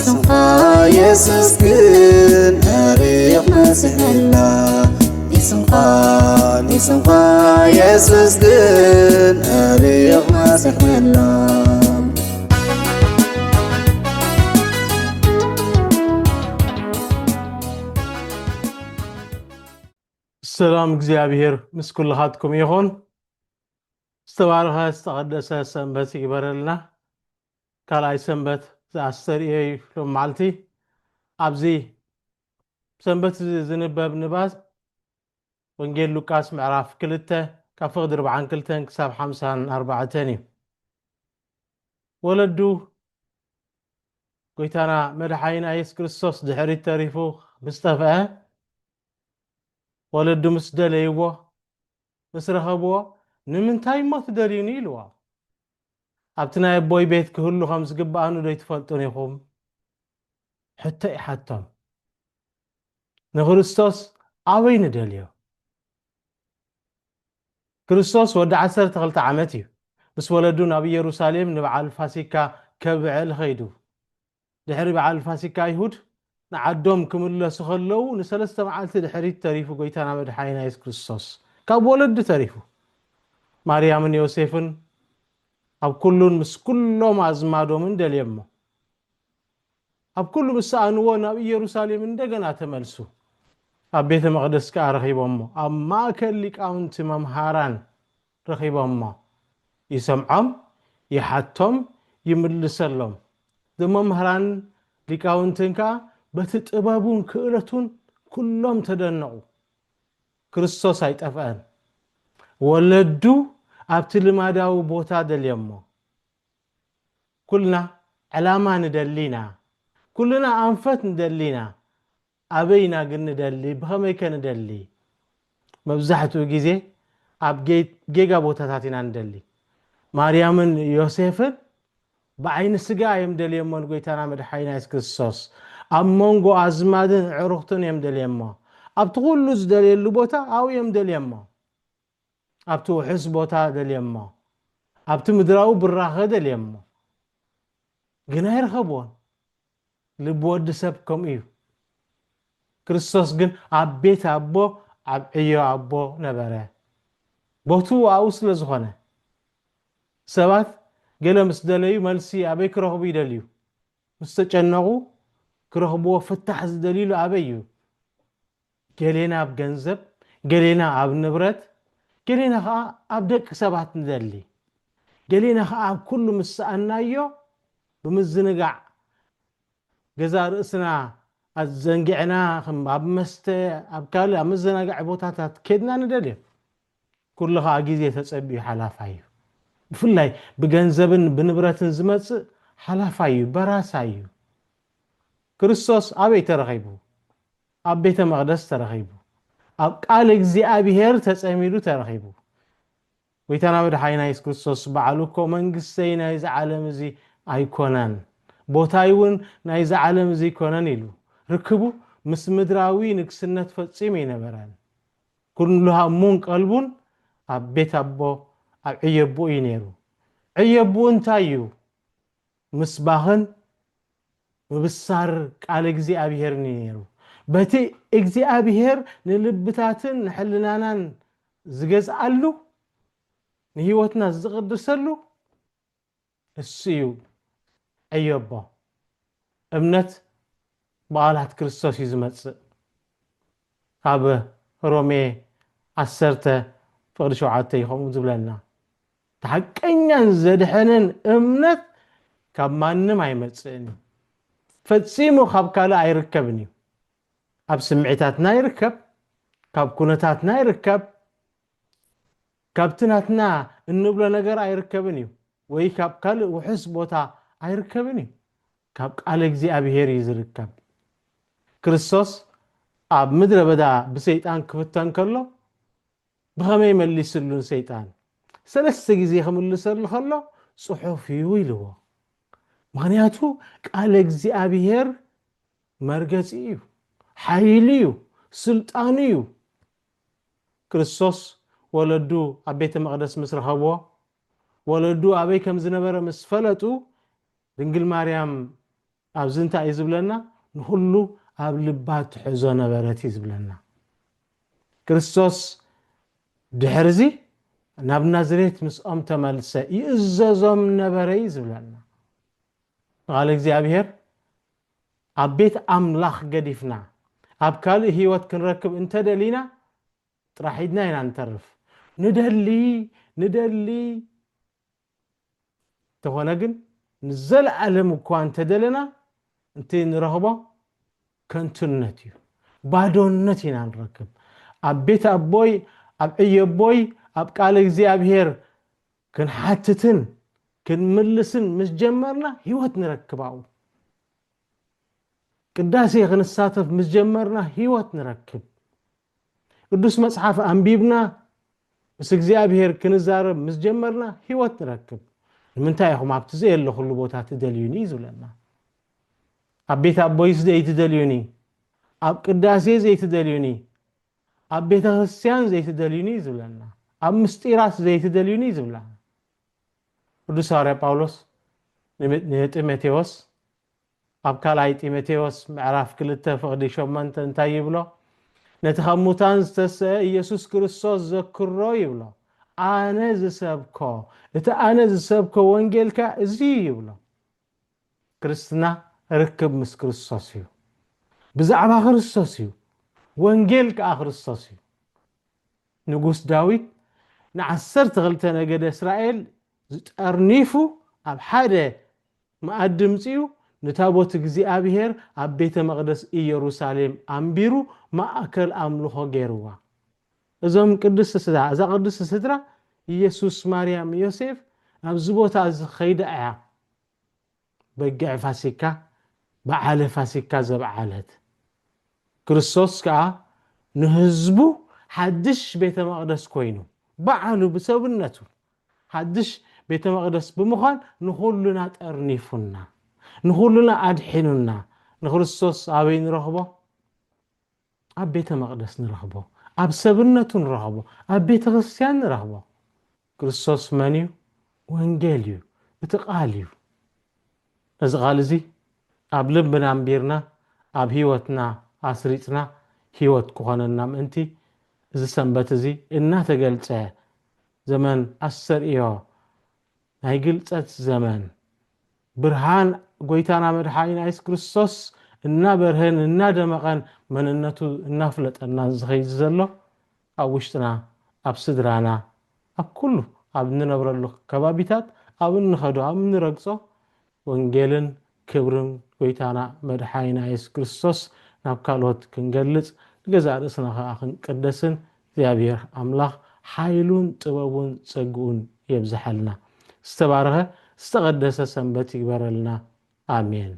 اسمخا يسوس كن أريق مسح الله اسمخا يسوس كن أريق مسح الله السلام እግዚአብሔር ምስ ኩልኻትኩም ይኹን ዝተባረኸ ዝተቐደሰ ሰንበት ይግበረልና ካልኣይ ሰንበት ዝኣስተርእየ ሎም መዓልቲ ኣብዚ ሰንበት ዝንበብ ንባብ ወንጌል ሉቃስ ምዕራፍ 2 ካብ ፍቕዲ 42 ክሳብ 54 እዩ ወለዱ ጎይታና መድሓኒና ኢየሱስ ክርስቶስ ድሕሪት ተሪፉ ምስ ጠፍአ ወለዱ ምስ ደለይዎ ምስ ረኸብዎ ንምንታይ ሞ ትደልዩኒ ኢልዎ ኣብቲ ናይ ኣቦይ ቤት ክህሉ ከም ዝግባኣኑ ዶ ይትፈልጡን ኢኹም ሕቶ ይሓቶም ንክርስቶስ ኣበይ ንደልዮ ክርስቶስ ወዲ 12 ዓመት እዩ ምስ ወለዱ ናብ ኢየሩሳሌም ንበዓል ፋሲካ ከብዕል ኸይዱ ድሕሪ በዓል ፋሲካ ይሁድ ንዓዶም ክምለሱ ከለዉ ንሰለስተ መዓልቲ ድሕሪት ተሪፉ ጎይታና መድሓኒና ኢየሱስ ክርስቶስ ካብ ወለዱ ተሪፉ ማርያምን ዮሴፍን ኣብ ኩሉን ምስ ኩሎም ኣዝማዶምን ደልየሞ ኣብ ኩሉ ምሳኣንዎ ናብ ኢየሩሳሌም እንደገና ተመልሱ ኣብ ቤተ መቅደስ ከዓ ረኺቦሞ ኣብ ማእከል ሊቃውንቲ መምሃራን ረኺቦሞ ይሰምዖም ይሓቶም ይምልሰሎም ዘመምሃራን ሊቃውንትን ከዓ በቲ ጥበቡን ክእለቱን ኩሎም ተደነቁ ክርስቶስ ኣይጠፍአን ወለዱ ኣብቲ ልማዳዊ ቦታ ደልየሞ ኩልና ዕላማ ንደሊና ኩልና ኣንፈት ንደሊና ኣበይና ግን ንደሊ ብኸመይ ከንደሊ መብዛሕትኡ ግዜ ኣብ ጌጋ ቦታታት ኢና ንደሊ ማርያምን ዮሴፍን ብዓይኒ ስጋ እዮም ደልየሞን ጎይታና መድሓኒና ኢየሱስ ክርስቶስ ኣብ መንጎ ኣዝማድን ዕሩኽትን እዮም ደልየሞ ኣብቲ ኩሉ ዝደልየሉ ቦታ ኣው እዮም ደልየሞ ኣብቲ ውሕስ ቦታ ደልየሞ ኣብቲ ምድራዊ ብራኸ ደልየሞ ግን ኣይረኸብዎን ልቢ ወዲ ሰብ ከምኡ እዩ ክርስቶስ ግን ኣብ ቤት ኣቦ ኣብ ዕዮ ኣቦ ነበረ ቦቱ ኣብኡ ስለ ዝኾነ ሰባት ገለ ምስ ደለዩ መልሲ ኣበይ ክረኽቡ ይደልዩ ምስ ተጨነቑ ክረኽብዎ ፍታሕ ዝደሊሉ ኣበይ እዩ ገሌና ኣብ ገንዘብ ገሌና ኣብ ንብረት ገሌና ከዓ ኣብ ደቂ ሰባት ንደሊ ገሌና ከዓ ኣብ ኩሉ ምስኣናዮ ብምዝንጋዕ ገዛ ርእስና ኣዘንጊዕና ኣብ መስተ ኣብ ካልእ ኣብ መዘናጋዒ ቦታታት ከድና ንደልዮ ኩሉ ከዓ ግዜ ተፀቢዩ ሓላፋ እዩ ብፍላይ ብገንዘብን ብንብረትን ዝመፅእ ሓላፋ እዩ በራሳ እዩ ክርስቶስ ኣበይ ተረኺቡ ኣብ ቤተ መቅደስ ተረኺቡ ኣብ ቃል እግዚአብሔር ተጸሚዱ ተረኺቡ ጎይታና መድሓኒና ኢየሱስ ክርስቶስ በዓሉ እኮ መንግስተይ ናይ ዓለም እዚ ኣይኮነን ቦታይ እውን ናይ ዓለም እዚ ኣይኮነን ኢሉ ርክቡ ምስ ምድራዊ ንግስነት ፈጺሙ ይነበረን ኩሉ ሃሙን ቀልቡን ኣብ ቤት ኣቦ ኣብ ዕየቡ እዩ ነይሩ ዕየቡ እንታይ እዩ ምስባኽን ምብሳር ቃል እግዚአብሔር ነይሩ በቲ እግዚአብሔር ንልብታትን ንሕልናናን ዝገዝኣሉ ንህይወትና ዝቅድሰሉ እሱ እዩ ዕየቦ እምነት በዓላት ክርስቶስ እዩ ዝመጽእ ካብ ሮሜ 10 ፍቅዲ 7 ይኸሙ ዝብለና ተሐቀኛን ዘድሐነን እምነት ካብ ማንም ኣይመጽእን ፈጺሙ ካብ ካልእ ኣይርከብን እዩ ኣብ ስምዒታትና ይርከብ ካብ ኩነታትና ይርከብ ካብትናትና እንብሎ ነገር ኣይርከብን እዩ ወይ ካብ ካልእ ውሕስ ቦታ ኣይርከብን እዩ ካብ ቃል እግዚአብሔር እዩ ዝርከብ ክርስቶስ ኣብ ምድረ በዳ ብሰይጣን ክፍተን ከሎ ብኸመይ መሊስሉን ሰይጣን ሰለስተ ግዜ ክምልሰሉ ከሎ ጽሑፍ እዩ ኢልዎ ምክንያቱ ቃል እግዚአብሔር መርገፂ እዩ ሓይሊ እዩ ስልጣን እዩ ክርስቶስ ወለዱ ኣብ ቤተ መቅደስ ምስ ረኸብዎ ወለዱ ኣበይ ከም ዝነበረ ምስ ፈለጡ ድንግል ማርያም ኣብዚ እንታይ እዩ ዝብለና ንኩሉ ኣብ ልባት ትሕዞ ነበረት እዩ ዝብለና ክርስቶስ ድሕርዚ ናብ ናዝሬት ምስኦም ተመልሰ ይእዘዞም ነበረ እዩ ዝብለና ቃል እግዚአብሔር ኣብ ቤት ኣምላኽ ገዲፍና ኣብ ካልእ ህይወት ክንረክብ እንተደሊና ጥራሕ ኢድና ኢና ንተርፍ ንደሊ ተኾነ ግን ንዘለዓለም እኳ እንተደለና እንታይ ንረኽቦ ከንቱነት እዩ ባዶነት ኢና ንረክብ ኣብ ቤት ኣቦይ ኣብ ዕየቦይ ኣብ ቃል እግዚአብሔር ክንሓትትን ክንምልስን ምስ ጀመርና ህይወት ንረክባው ቅዳሴ ክንሳተፍ ምስ ጀመርና ህይወት ንረክብ ቅዱስ መጽሓፍ አንቢብና ምስ እግዚአብሔር ክንዛረብ ምስ ጀመርና ህይወት ንረክብ ንምንታይ ኢኹም ኣብቲ ዘየለ ኩሉ ቦታ ትደልዩኒ ዝብለና ኣብ ቤት ኣቦይስ ዘይትደልዩኒ ኣብ ቅዳሴ ዘይትደልዩኒ ኣብ ቤተ ክርስቲያን ዘይትደልዩኒ ዝብለና ኣብ ምስጢራት ዘይትደልዩኒ ዝብለና ቅዱስ ሐዋርያ ጳውሎስ ንጢሞቴዎስ ኣብ ካልኣይ ጢሞቴዎስ ምዕራፍ 2:8 እንታይ ይብሎ ነቲ ከሙታን ዝተስአ ኢየሱስ ክርስቶስ ዘክሮ ይብሎ ኣነ ዝሰብኮ እቲ ኣነ ዝሰብኮ ወንጌልካ እዚ ይብሎ ክርስትና ርክብ ምስ ክርስቶስ እዩ ብዛዕባ ክርስቶስ እዩ ወንጌል ከዓ ክርስቶስ እዩ ንጉስ ዳዊት ን12 ነገደ እስራኤል ዝጠርኒፉ ኣብ ሓደ ማኣዲ ምፅኡ ንታቦት እግዚአብሔር ኣብ ቤተ መቅደስ ኢየሩሳሌም ኣንቢሩ ማእከል ኣምልኾ ገይርዋ እዞም ቅድስቲ ስድራ እዛ ቅድስቲ ስድራ ኢየሱስ ማርያም ዮሴፍ ኣብዚ ቦታ ዝኸይዳ እያ በጊዕ ፋሲካ በዓለ ፋሲካ ዘብዓለት ክርስቶስ ከዓ ንህዝቡ ሓድሽ ቤተ መቅደስ ኮይኑ በዓሉ ብሰብነቱ ሓድሽ ቤተ መቅደስ ብምዃን ንኹሉና ጠርኒፉና ንኹሉና ኣድሒኑና ንክርስቶስ ኣበይ ንረኽቦ ኣብ ቤተ መቅደስ ንረኽቦ ኣብ ሰብነቱ ንረኽቦ ኣብ ቤተ ክርስቲያን ንረኽቦ ክርስቶስ መን እዩ ወንጌል እዩ እቲ ቃል እዩ እዚ ቃል እዚ ኣብ ልብና ኣንቢርና ኣብ ህይወትና ኣስሪፅና ህይወት ክኾነና ምእንቲ እዚ ሰንበት እዚ እናተገልፀ ዘመን ኣስተርእዮ ናይ ግልፀት ዘመን ብርሃን ጎይታና መድሓኒና ኢየሱስ ክርስቶስ እናበርህን እናደመቐን መንነቱ እናፍለጠና ዝኸይድ ዘሎ ኣብ ውሽጥና ኣብ ስድራና ኣብ ኩሉ ኣብ ንነብረሉ ከባቢታት ኣብ እንኸዶ ኣብ እንረግጾ ወንጌልን ክብርን ጎይታና መድሓኒና ኢየሱስ ክርስቶስ ናብ ካልኦት ክንገልጽ ንገዛእ ርእስና ከዓ ክንቅደስን እግዚአብሔር ኣምላኽ ሓይሉን ጥበቡን ጸጉኡን የብዝሐልና ዝተባረኸ ዝተቀደሰ ሰንበት ይግበረልና አሜን።